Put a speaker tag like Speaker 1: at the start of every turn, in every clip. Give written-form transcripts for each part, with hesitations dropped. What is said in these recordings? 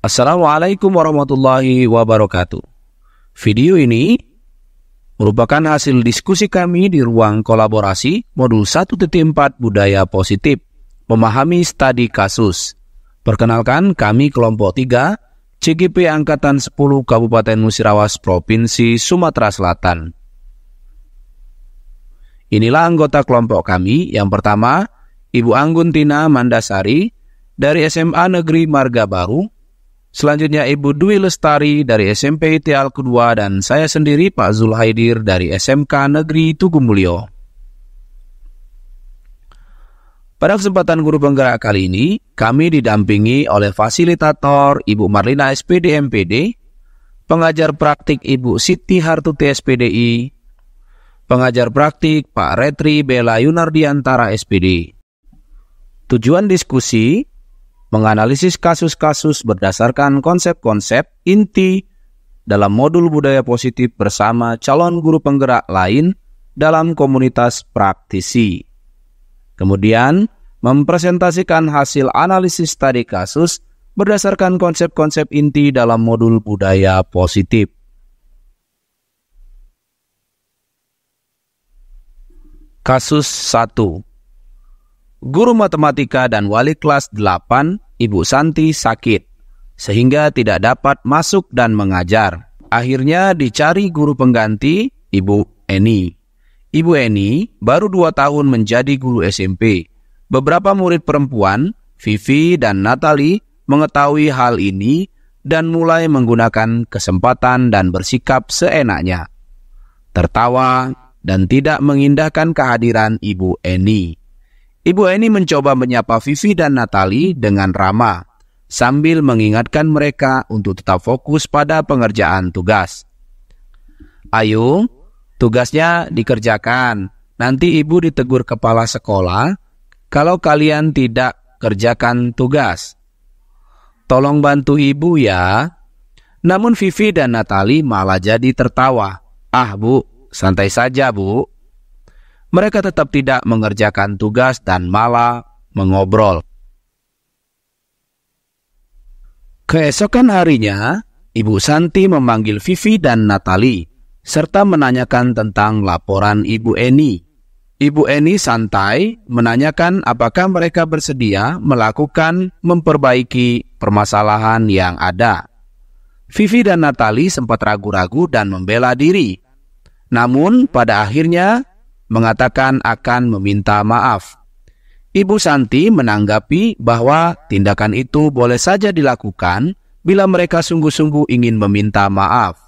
Speaker 1: Assalamualaikum warahmatullahi wabarakatuh. Video ini merupakan hasil diskusi kami di ruang kolaborasi modul 1.4 Budaya Positif, memahami studi kasus. Perkenalkan, kami kelompok 3, CGP Angkatan 10 Kabupaten Musirawas, Provinsi Sumatera Selatan. Inilah anggota kelompok kami. Yang pertama, Ibu Anggun Tina Mandasari dari SMA Negeri Marga Baru. Selanjutnya Ibu Dwi Lestari dari SMP Teal Kedua, dan saya sendiri Pak Zulhaidir dari SMK Negeri Tugumulyo. Pada kesempatan guru penggerak kali ini, kami didampingi oleh fasilitator Ibu Marlina SPD MPD, pengajar praktik Ibu Siti Hartuti SPDI, pengajar praktik Pak Retri Bella Yunardiantara SPD. Tujuan diskusi menganalisis kasus-kasus berdasarkan konsep-konsep inti dalam modul budaya positif bersama calon guru penggerak lain dalam komunitas praktisi. Kemudian, mempresentasikan hasil analisis studi kasus berdasarkan konsep-konsep inti dalam modul budaya positif. Kasus 1. Guru matematika dan wali kelas 8, Ibu Santi, sakit, sehingga tidak dapat masuk dan mengajar. Akhirnya dicari guru pengganti, Ibu Eni. Ibu Eni baru 2 tahun menjadi guru SMP. Beberapa murid perempuan, Vivi dan Natali, mengetahui hal ini dan mulai menggunakan kesempatan dan bersikap seenaknya. Tertawa dan tidak mengindahkan kehadiran Ibu Eni. Ibu Eni mencoba menyapa Vivi dan Natali dengan ramah, sambil mengingatkan mereka untuk tetap fokus pada pengerjaan tugas. Ayo, tugasnya dikerjakan. Nanti ibu ditegur kepala sekolah kalau kalian tidak kerjakan tugas. Tolong bantu ibu ya. Namun Vivi dan Natali malah jadi tertawa. Ah bu, santai saja bu. Mereka tetap tidak mengerjakan tugas dan malah mengobrol. Keesokan harinya, Ibu Santi memanggil Vivi dan Natali, serta menanyakan tentang laporan Ibu Eni. Ibu Eni santai menanyakan apakah mereka bersedia melakukan memperbaiki permasalahan yang ada. Vivi dan Natali sempat ragu-ragu dan membela diri. Namun pada akhirnya mengatakan akan meminta maaf. Ibu Santi menanggapi bahwa tindakan itu boleh saja dilakukan bila mereka sungguh-sungguh ingin meminta maaf.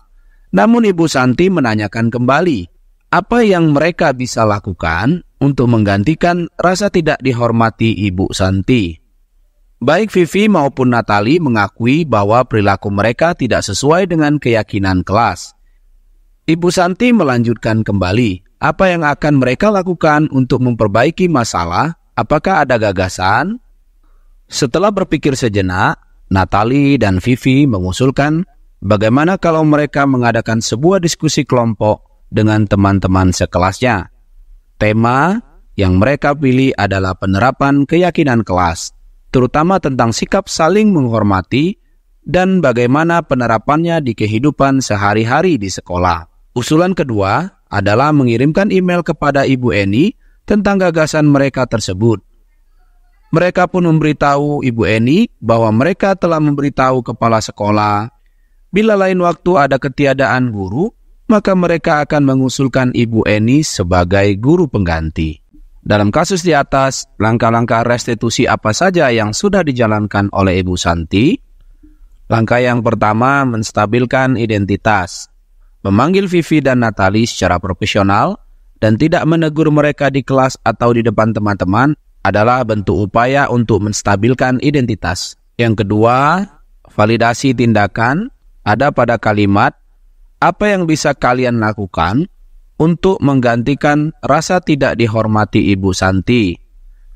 Speaker 1: Namun Ibu Santi menanyakan kembali, apa yang mereka bisa lakukan untuk menggantikan rasa tidak dihormati Ibu Santi. Baik Vivi maupun Natali mengakui bahwa perilaku mereka tidak sesuai dengan keyakinan kelas. Ibu Santi melanjutkan kembali, apa yang akan mereka lakukan untuk memperbaiki masalah? Apakah ada gagasan? Setelah berpikir sejenak, Natali dan Vivi mengusulkan bagaimana kalau mereka mengadakan sebuah diskusi kelompok dengan teman-teman sekelasnya. Tema yang mereka pilih adalah penerapan keyakinan kelas, terutama tentang sikap saling menghormati dan bagaimana penerapannya di kehidupan sehari-hari di sekolah. Usulan kedua adalah mengirimkan email kepada Ibu Eni tentang gagasan mereka tersebut. Mereka pun memberitahu Ibu Eni bahwa mereka telah memberitahu kepala sekolah. Bila lain waktu ada ketiadaan guru, maka mereka akan mengusulkan Ibu Eni sebagai guru pengganti. Dalam kasus di atas, langkah-langkah restitusi apa saja yang sudah dijalankan oleh Ibu Santi? Langkah yang pertama, menstabilkan identitas. Memanggil Vivi dan Natali secara profesional dan tidak menegur mereka di kelas atau di depan teman-teman adalah bentuk upaya untuk menstabilkan identitas. Yang kedua, validasi tindakan ada pada kalimat, apa yang bisa kalian lakukan untuk menggantikan rasa tidak dihormati Ibu Santi?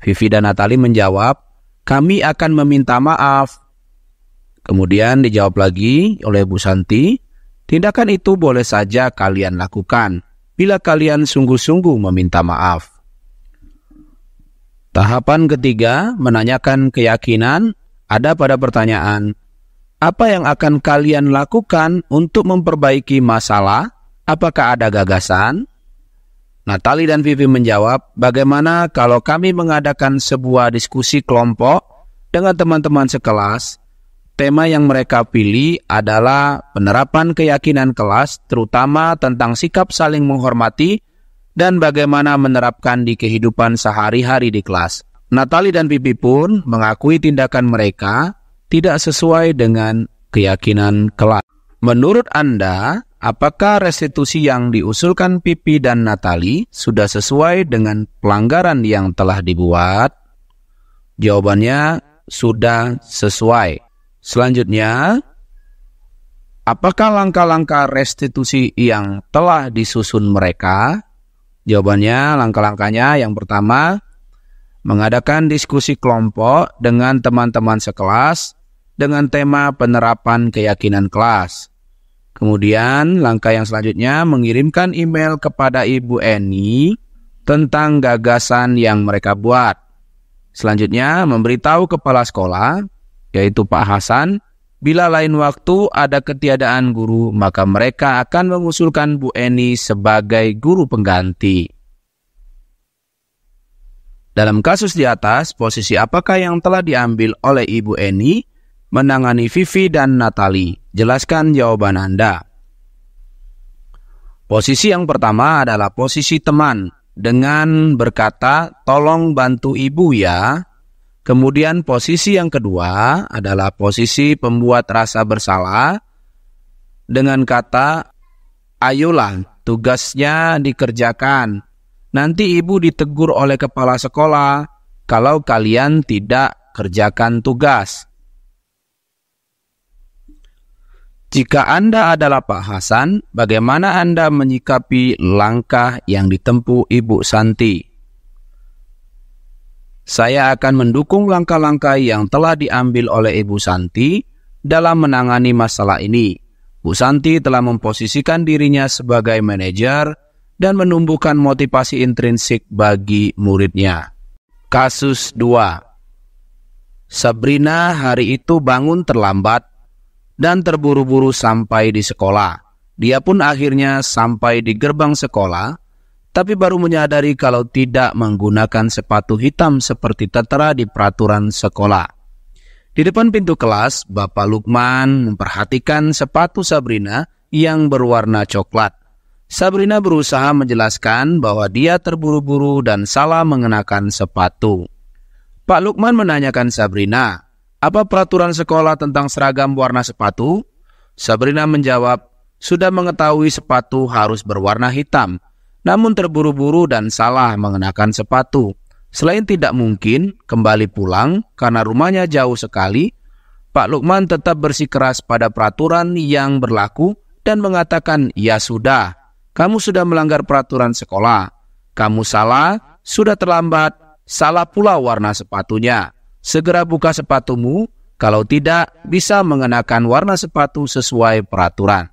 Speaker 1: Vivi dan Natali menjawab, kami akan meminta maaf. Kemudian dijawab lagi oleh Bu Santi, tindakan itu boleh saja kalian lakukan bila kalian sungguh-sungguh meminta maaf. Tahapan ketiga, menanyakan keyakinan ada pada pertanyaan, Apa yang akan kalian lakukan untuk memperbaiki masalah? Apakah ada gagasan? Natalie dan Vivi menjawab, bagaimana kalau kami mengadakan sebuah diskusi kelompok dengan teman-teman sekelas? Tema yang mereka pilih adalah penerapan keyakinan kelas, terutama tentang sikap saling menghormati dan bagaimana menerapkan di kehidupan sehari-hari di kelas. Natalie dan Vivi pun mengakui tindakan mereka tidak sesuai dengan keyakinan kelas. Menurut Anda, apakah restitusi yang diusulkan Vivi dan Natalie sudah sesuai dengan pelanggaran yang telah dibuat? Jawabannya sudah sesuai. Selanjutnya, apakah langkah-langkah restitusi yang telah disusun mereka? Jawabannya, langkah-langkahnya yang pertama, mengadakan diskusi kelompok dengan teman-teman sekelas dengan tema penerapan keyakinan kelas. Kemudian, langkah yang selanjutnya mengirimkan email kepada Ibu Eni tentang gagasan yang mereka buat. Selanjutnya, memberitahu kepala sekolah, yaitu Pak Hasan, bila lain waktu ada ketiadaan guru, maka mereka akan mengusulkan Bu Eni sebagai guru pengganti. Dalam kasus di atas, posisi apakah yang telah diambil oleh Ibu Eni menangani Vivi dan Natalie? Jelaskan jawaban Anda. Posisi yang pertama adalah posisi teman dengan berkata, tolong bantu ibu ya. Kemudian posisi yang kedua adalah posisi pembuat rasa bersalah dengan kata, ayolah tugasnya dikerjakan. Nanti ibu ditegur oleh kepala sekolah kalau kalian tidak kerjakan tugas. Jika Anda adalah Pak Hasan, bagaimana Anda menyikapi langkah yang ditempuh Ibu Santi? Saya akan mendukung langkah-langkah yang telah diambil oleh Ibu Santi dalam menangani masalah ini. Bu Santi telah memposisikan dirinya sebagai manajer dan menumbuhkan motivasi intrinsik bagi muridnya. Kasus 2. Sabrina hari itu bangun terlambat dan terburu-buru sampai di sekolah. Dia pun akhirnya sampai di gerbang sekolah, tapi baru menyadari kalau tidak menggunakan sepatu hitam seperti tertera di peraturan sekolah. Di depan pintu kelas, Bapak Lukman memperhatikan sepatu Sabrina yang berwarna coklat. Sabrina berusaha menjelaskan bahwa dia terburu-buru dan salah mengenakan sepatu. Pak Lukman menanyakan Sabrina, apa peraturan sekolah tentang seragam warna sepatu? Sabrina menjawab, sudah mengetahui sepatu harus berwarna hitam, namun terburu-buru dan salah mengenakan sepatu. Selain tidak mungkin kembali pulang karena rumahnya jauh sekali, Pak Lukman tetap bersikeras pada peraturan yang berlaku dan mengatakan, ya sudah, kamu sudah melanggar peraturan sekolah. Kamu salah, sudah terlambat, salah pula warna sepatunya. Segera buka sepatumu, kalau tidak bisa mengenakan warna sepatu sesuai peraturan.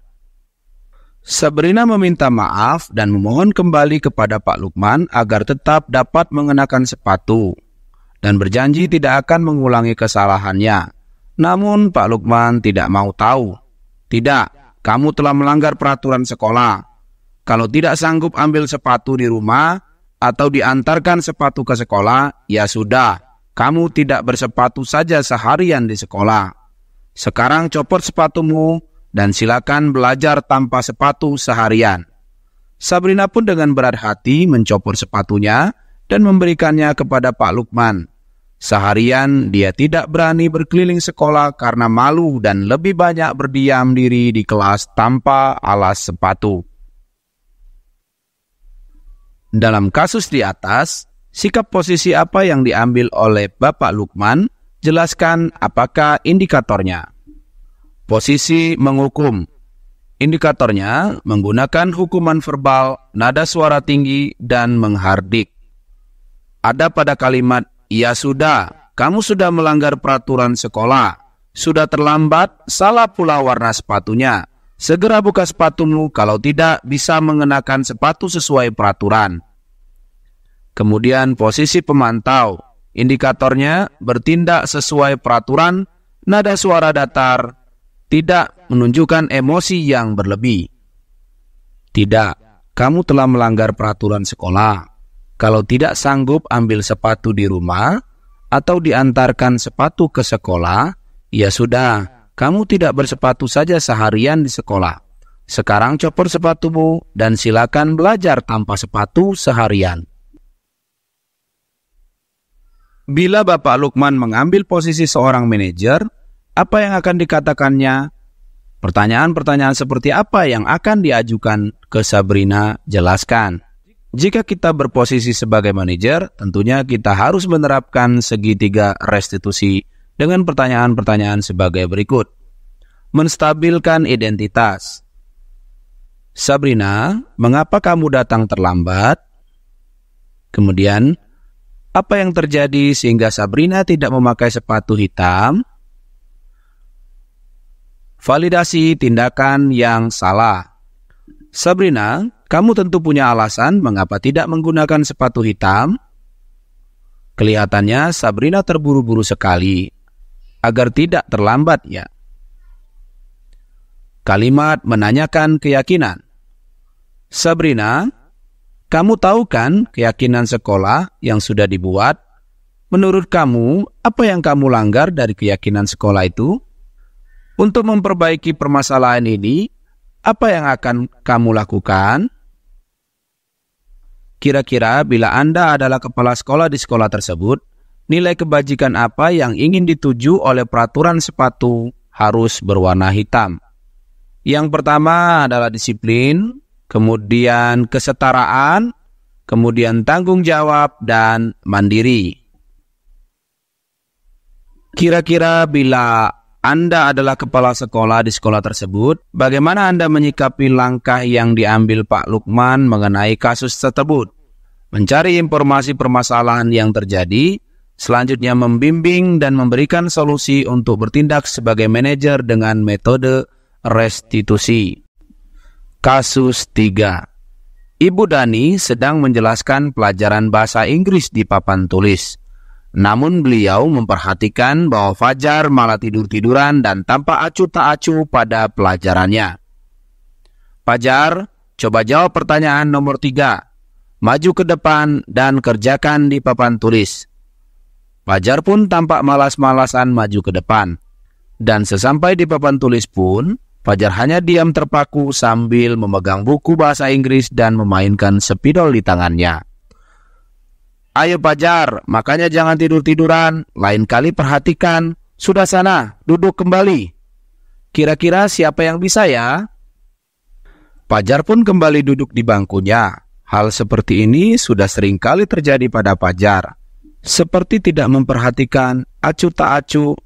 Speaker 1: Sabrina meminta maaf dan memohon kembali kepada Pak Lukman agar tetap dapat mengenakan sepatu dan berjanji tidak akan mengulangi kesalahannya. Namun Pak Lukman tidak mau tahu. Tidak, kamu telah melanggar peraturan sekolah. Kalau tidak sanggup ambil sepatu di rumah atau diantarkan sepatu ke sekolah, ya sudah. Kamu tidak bersepatu saja seharian di sekolah. Sekarang copot sepatumu dan silakan belajar tanpa sepatu seharian. Sabrina pun dengan berat hati mencopot sepatunya dan memberikannya kepada Pak Lukman. Seharian dia tidak berani berkeliling sekolah karena malu dan lebih banyak berdiam diri di kelas tanpa alas sepatu. Dalam kasus di atas, sikap posisi apa yang diambil oleh Bapak Lukman? Jelaskan apakah indikatornya. Posisi menghukum. Indikatornya menggunakan hukuman verbal, nada suara tinggi, dan menghardik. Ada pada kalimat, ya sudah, kamu sudah melanggar peraturan sekolah. Sudah terlambat, salah pula warna sepatunya. Segera buka sepatumu, kalau tidak bisa mengenakan sepatu sesuai peraturan. Kemudian posisi pemantau. Indikatornya bertindak sesuai peraturan, nada suara datar, Tidak menunjukkan emosi yang berlebih. Tidak, kamu telah melanggar peraturan sekolah. Kalau tidak sanggup ambil sepatu di rumah atau diantarkan sepatu ke sekolah, ya sudah, kamu tidak bersepatu saja seharian di sekolah. Sekarang copot sepatumu dan silakan belajar tanpa sepatu seharian. Bila Bapak Lukman mengambil posisi seorang manajer, apa yang akan dikatakannya? Pertanyaan-pertanyaan seperti apa yang akan diajukan ke Sabrina? Jelaskan. Jika kita berposisi sebagai manajer, tentunya kita harus menerapkan segitiga restitusi dengan pertanyaan-pertanyaan sebagai berikut. Menstabilkan identitas. Sabrina, mengapa kamu datang terlambat? Kemudian, apa yang terjadi sehingga Sabrina tidak memakai sepatu hitam? Validasi tindakan yang salah. Sabrina, kamu tentu punya alasan mengapa tidak menggunakan sepatu hitam. Kelihatannya Sabrina terburu-buru sekali. Agar tidak terlambat ya. Kalimat menanyakan keyakinan. Sabrina, kamu tahu kan keyakinan sekolah yang sudah dibuat? Menurut kamu, apa yang kamu langgar dari keyakinan sekolah itu? Untuk memperbaiki permasalahan ini, apa yang akan kamu lakukan? Kira-kira bila Anda adalah kepala sekolah di sekolah tersebut, nilai kebajikan apa yang ingin dituju oleh peraturan sepatu harus berwarna hitam? Yang pertama adalah disiplin, kemudian kesetaraan, kemudian tanggung jawab, dan mandiri. Kira-kira bila Anda adalah kepala sekolah di sekolah tersebut, bagaimana Anda menyikapi langkah yang diambil Pak Lukman mengenai kasus tersebut? Mencari informasi permasalahan yang terjadi, selanjutnya membimbing dan memberikan solusi untuk bertindak sebagai manajer dengan metode restitusi. Kasus 3. Ibu Dani sedang menjelaskan pelajaran bahasa Inggris di papan tulis. Namun beliau memperhatikan bahwa Fajar malah tidur-tiduran dan tampak acuh tak acuh pada pelajarannya. Fajar, coba jawab pertanyaan nomor 3. Maju ke depan dan kerjakan di papan tulis. Fajar pun tampak malas-malasan maju ke depan. Dan sesampai di papan tulis pun, Fajar hanya diam terpaku sambil memegang buku bahasa Inggris dan memainkan spidol di tangannya. Ayo Fajar, makanya jangan tidur-tiduran, lain kali perhatikan. Sudah sana, duduk kembali. Kira-kira siapa yang bisa ya? Fajar pun kembali duduk di bangkunya. Hal seperti ini sudah sering kali terjadi pada Fajar. Seperti tidak memperhatikan, acuh tak acuh,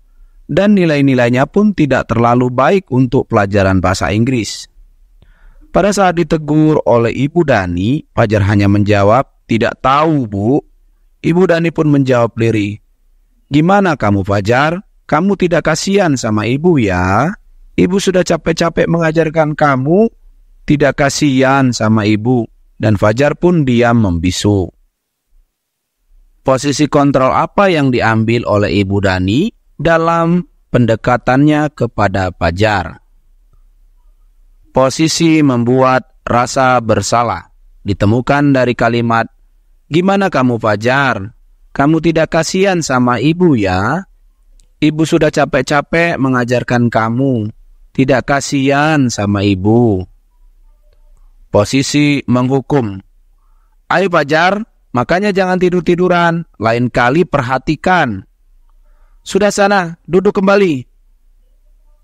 Speaker 1: dan nilai-nilainya pun tidak terlalu baik untuk pelajaran bahasa Inggris. Pada saat ditegur oleh Ibu Dani, Fajar hanya menjawab, "Tidak tahu, Bu." Ibu Dani pun menjawab lirih, "Gimana kamu Fajar? Kamu tidak kasihan sama ibu ya? Ibu sudah capek-capek mengajarkan kamu, tidak kasihan sama ibu." Dan Fajar pun diam membisu. Posisi kontrol apa yang diambil oleh Ibu Dani dalam pendekatannya kepada Fajar? Posisi membuat rasa bersalah ditemukan dari kalimat, "Gimana kamu Fajar? Kamu tidak kasihan sama ibu ya? Ibu sudah capek-capek mengajarkan kamu. Tidak kasihan sama ibu." Posisi menghukum. "Ayo Fajar, makanya jangan tidur-tiduran. Lain kali perhatikan. Sudah sana, duduk kembali.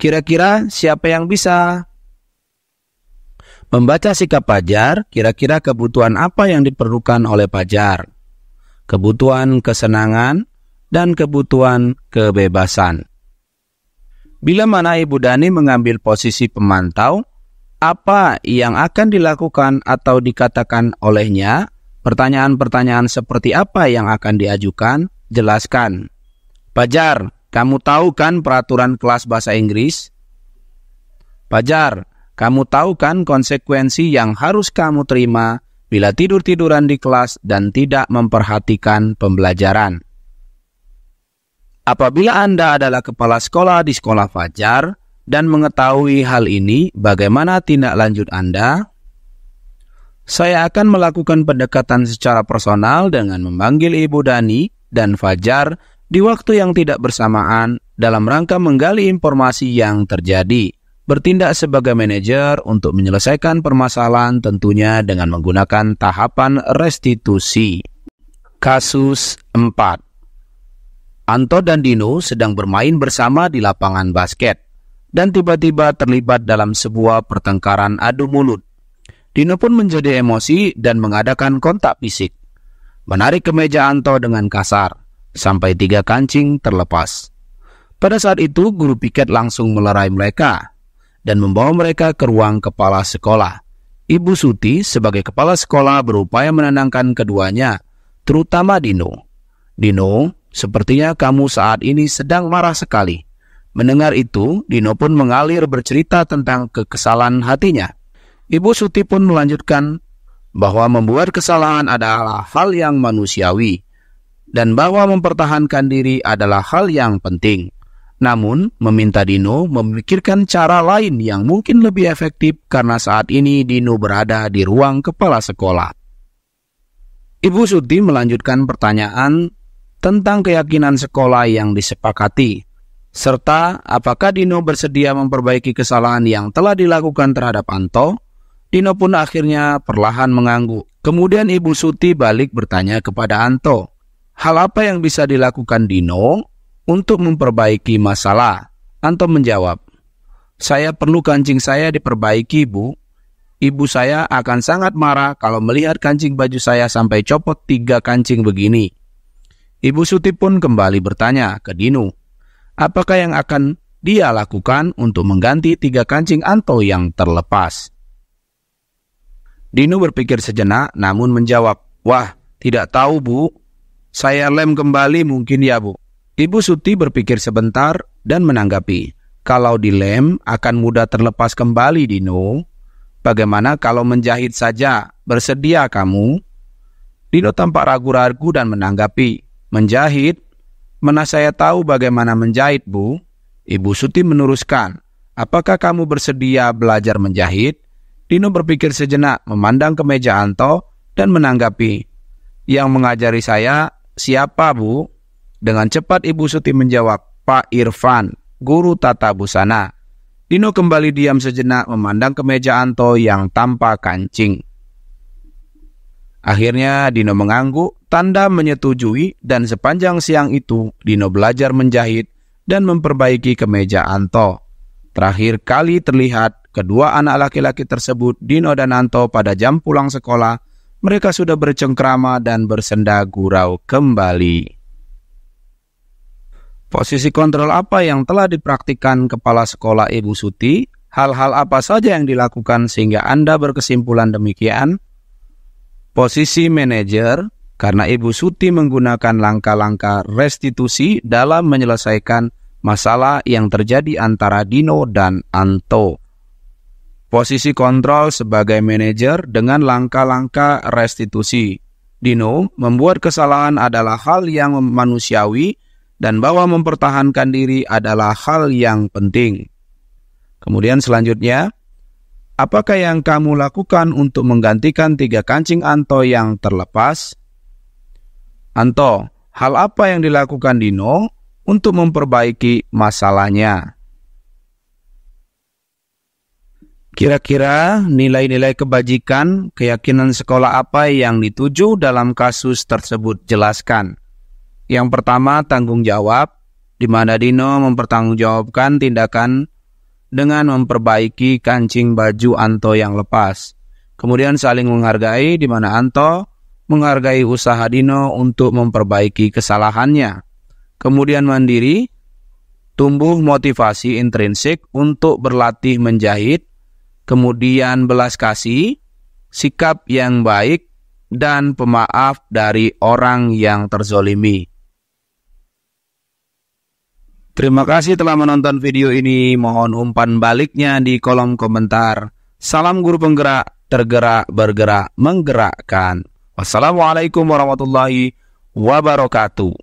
Speaker 1: Kira-kira siapa yang bisa?" Membaca sikap Fajar, kira-kira kebutuhan apa yang diperlukan oleh Fajar? Kebutuhan kesenangan dan kebutuhan kebebasan. Bila mana Ibu Dani mengambil posisi pemantau, apa yang akan dilakukan atau dikatakan olehnya? Pertanyaan-pertanyaan seperti apa yang akan diajukan? Jelaskan. Fajar, kamu tahu kan peraturan kelas bahasa Inggris? Fajar, kamu tahu kan konsekuensi yang harus kamu terima bila tidur-tiduran di kelas dan tidak memperhatikan pembelajaran? Apabila Anda adalah kepala sekolah di sekolah Fajar, dan mengetahui hal ini, bagaimana tindak lanjut Anda? Saya akan melakukan pendekatan secara personal dengan memanggil Ibu Dani dan Fajar di waktu yang tidak bersamaan dalam rangka menggali informasi yang terjadi, bertindak sebagai manajer untuk menyelesaikan permasalahan tentunya dengan menggunakan tahapan restitusi. Kasus 4. Anto dan Dino sedang bermain bersama di lapangan basket dan tiba-tiba terlibat dalam sebuah pertengkaran adu mulut. Dino pun menjadi emosi dan mengadakan kontak fisik, menarik kemeja Anto dengan kasar, sampai 3 kancing terlepas. Pada saat itu, guru piket langsung melerai mereka dan membawa mereka ke ruang kepala sekolah. Ibu Suti sebagai kepala sekolah berupaya menenangkan keduanya, terutama Dino. Dino, sepertinya kamu saat ini sedang marah sekali. Mendengar itu, Dino pun mengalir bercerita tentang kekesalan hatinya. Ibu Suti pun melanjutkan bahwa membuat kesalahan adalah hal yang manusiawi dan bahwa mempertahankan diri adalah hal yang penting. Namun, meminta Dino memikirkan cara lain yang mungkin lebih efektif karena saat ini Dino berada di ruang kepala sekolah. Ibu Suti melanjutkan pertanyaan tentang keyakinan sekolah yang disepakati, serta apakah Dino bersedia memperbaiki kesalahan yang telah dilakukan terhadap Anto. Dino pun akhirnya perlahan mengangguk. Kemudian Ibu Suti balik bertanya kepada Anto, hal apa yang bisa dilakukan Dino untuk memperbaiki masalah? Anto menjawab, saya perlu kancing saya diperbaiki, Bu. Ibu saya akan sangat marah kalau melihat kancing baju saya sampai copot 3 kancing begini. Ibu Suti pun kembali bertanya ke Dino, apakah yang akan dia lakukan untuk mengganti 3 kancing Anto yang terlepas? Dino berpikir sejenak namun menjawab, wah, tidak tahu, Bu. Saya lem kembali mungkin ya, Bu. Ibu Suti berpikir sebentar dan menanggapi, kalau dilem akan mudah terlepas kembali, Dino. Bagaimana kalau menjahit saja? Bersedia kamu? Dino tampak ragu-ragu dan menanggapi, menjahit? Mana saya tahu bagaimana menjahit, Bu? Ibu Suti meneruskan, apakah kamu bersedia belajar menjahit? Dino berpikir sejenak, memandang ke meja Anto dan menanggapi, yang mengajari saya siapa, Bu? Dengan cepat Ibu Suti menjawab, Pak Irfan, guru tata busana. Dino kembali diam sejenak memandang ke meja Anto yang tanpa kancing. Akhirnya Dino mengangguk, tanda menyetujui, dan sepanjang siang itu Dino belajar menjahit dan memperbaiki kemeja Anto. Terakhir kali terlihat kedua anak laki-laki tersebut, Dino dan Anto, pada jam pulang sekolah. Mereka sudah bercengkrama dan bersenda gurau kembali. Posisi kontrol apa yang telah dipraktikkan kepala sekolah Ibu Suti? Hal-hal apa saja yang dilakukan sehingga Anda berkesimpulan demikian? Posisi manajer, karena Ibu Suti menggunakan langkah-langkah restitusi dalam menyelesaikan masalah yang terjadi antara Dino dan Anto. Posisi kontrol sebagai manajer dengan langkah-langkah restitusi. Dino membuat kesalahan adalah hal yang manusiawi dan bahwa mempertahankan diri adalah hal yang penting. Kemudian selanjutnya, apakah yang kamu lakukan untuk menggantikan 3 kancing Anto yang terlepas? Anto, hal apa yang dilakukan Dino untuk memperbaiki masalahnya? Kira-kira nilai-nilai kebajikan, keyakinan sekolah apa yang dituju dalam kasus tersebut? Jelaskan. Yang pertama, tanggung jawab, di mana Dino mempertanggungjawabkan tindakan dengan memperbaiki kancing baju Anto yang lepas. Kemudian saling menghargai, di mana Anto menghargai usaha Dino untuk memperbaiki kesalahannya. Kemudian mandiri, tumbuh motivasi intrinsik untuk berlatih menjahit. Kemudian belas kasih, sikap yang baik, dan pemaaf dari orang yang terzolimi. Terima kasih telah menonton video ini. Mohon umpan baliknya di kolom komentar. Salam guru penggerak, tergerak, bergerak, menggerakkan. Wassalamualaikum warahmatullahi wabarakatuh.